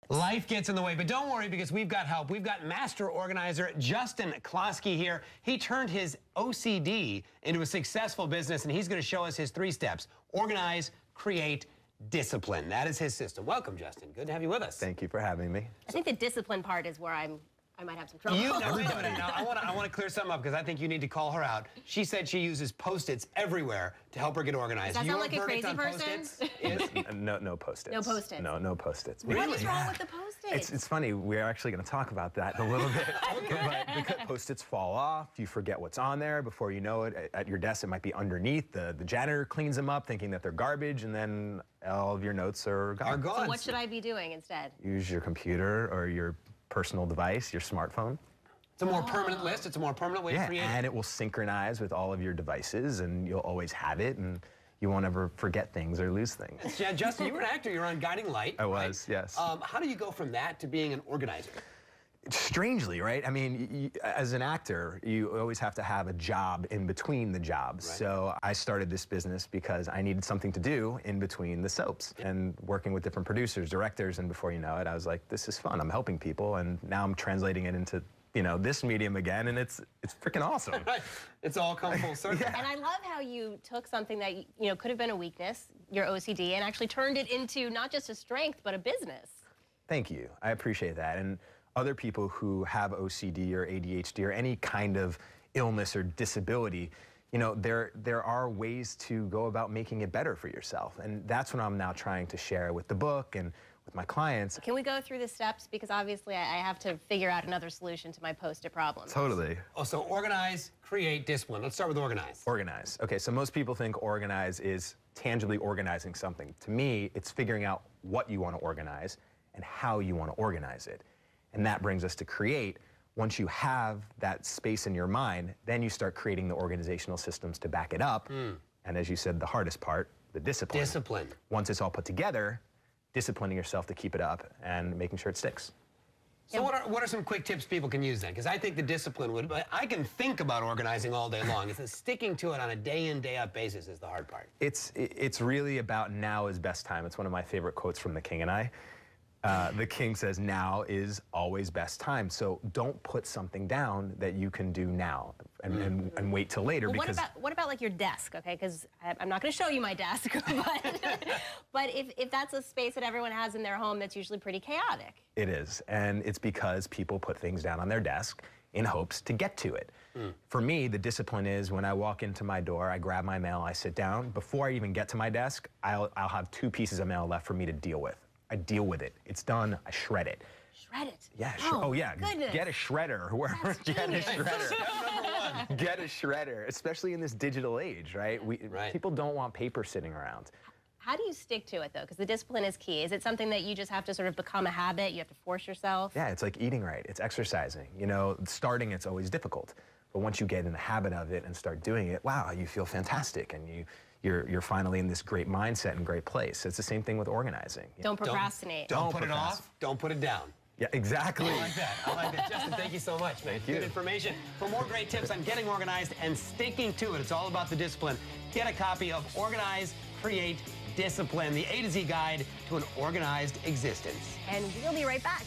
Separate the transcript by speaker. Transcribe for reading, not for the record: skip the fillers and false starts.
Speaker 1: Life gets in the way, but don't worry because we've got help. We've got master organizer Justin Klosky here. He turned his OCD into a successful business, and he's going to show us his 3 steps. Organize, create, discipline. That is his system. Welcome, Justin. Good to have you with us.
Speaker 2: Thank you for having me.
Speaker 3: I think the discipline part is where I might have some trouble.
Speaker 1: Wait a minute now. I want to clear something up because I think you need to call her out. She said she uses Post-its everywhere to help her get organized.
Speaker 3: Does that sound like a crazy person?
Speaker 2: No Post-its.
Speaker 3: No Post-its.
Speaker 2: No Post-its.
Speaker 3: What is wrong with the Post-its?
Speaker 2: It's funny. We're actually going to talk about that in a little bit. But because Post-its fall off, you forget what's on there. Before you know it, at your desk, it might be underneath. The janitor cleans them up thinking that they're garbage, and then all of your notes are gone.
Speaker 3: So what should I be doing instead?
Speaker 2: Use your computer or your personal device, your smartphone.
Speaker 1: It's a more permanent list. It's a more permanent way to create.
Speaker 2: And it will synchronize with all of your devices, and you'll always have it, and you won't ever forget things or lose things.
Speaker 1: Yeah, Justin, you were an actor. You were on Guiding Light.
Speaker 2: I was, yes.
Speaker 1: How do you go from that to being an organizer?
Speaker 2: Strangely, right? I mean, as an actor, you always have to have a job in between the jobs. Right. So I started this business because I needed something to do in between the soaps and working with different producers, directors, and before you know it, I was like, this is fun. I'm helping people, and now I'm translating it into this medium again, and it's freaking awesome.
Speaker 1: Right. It's all come full circle.
Speaker 3: Yeah. And I love how you took something that could have been a weakness, your OCD, and actually turned it into not just a strength, but a business.
Speaker 2: Thank you. I appreciate that. And other people who have OCD or ADHD or any kind of illness or disability, there are ways to go about making it better for yourself. And that's what I'm now trying to share with the book and with my clients.
Speaker 3: Can we go through the steps? Because obviously I have to figure out another solution to my Post-it problem.
Speaker 2: Totally.
Speaker 1: Oh, so organize, create, discipline. Let's start with organize.
Speaker 2: Organize. Okay, so most people think organize is tangibly organizing something. To me, it's figuring out what you want to organize and how you want to organize it. And that brings us to create. Once you have that space in your mind, then you start creating the organizational systems to back it up. And as you said, the hardest part, the discipline.
Speaker 1: Discipline.
Speaker 2: Once it's all put together, disciplining yourself to keep it up and making sure it sticks.
Speaker 1: So what are some quick tips people can use then? Because I think the discipline would, I can think about organizing all day long. It's sticking to it on a day in, day out basis is the hard part.
Speaker 2: It's really about now is best time. It's one of my favorite quotes from The King and I. The king says, now is always best time. So don't put something down that you can do now and wait till later.
Speaker 3: Well, what about like your desk, okay? Because I'm not going to show you my desk, but if that's a space that everyone has in their home, that's usually pretty chaotic.
Speaker 2: It is, and it's because people put things down on their desk in hopes to get to it. For me, the discipline is when I walk into my door, I grab my mail, I sit down. Before I even get to my desk, I'll have 2 pieces of mail left for me to deal with. I deal with it. It's done. I shred it.
Speaker 3: Shred it?
Speaker 2: Yeah.
Speaker 3: Oh
Speaker 2: yeah.
Speaker 3: Goodness.
Speaker 2: Get a shredder. Get a shredder. Get a shredder, especially in this digital age, right? People don't want paper sitting around.
Speaker 3: How do you stick to it, though? Because the discipline is key. Is it something that you just have to sort of become a habit? You have to force yourself?
Speaker 2: Yeah, it's like eating right. It's exercising. Starting, it's always difficult. But once you get in the habit of it and start doing it, wow, you feel fantastic. And you're finally in this great mindset and great place. It's the same thing with organizing.
Speaker 3: Don't procrastinate.
Speaker 1: Don't put it off. Don't put it down.
Speaker 2: Yeah, exactly.
Speaker 1: I like that. I like that. Justin, thank you so much, man.
Speaker 2: Thank you.
Speaker 1: Good information. For more great tips on getting organized and sticking to it, it's all about the discipline. Get a copy of Organize, Create, Discipline, the A to Z guide to an organized existence.
Speaker 3: And we'll be right back.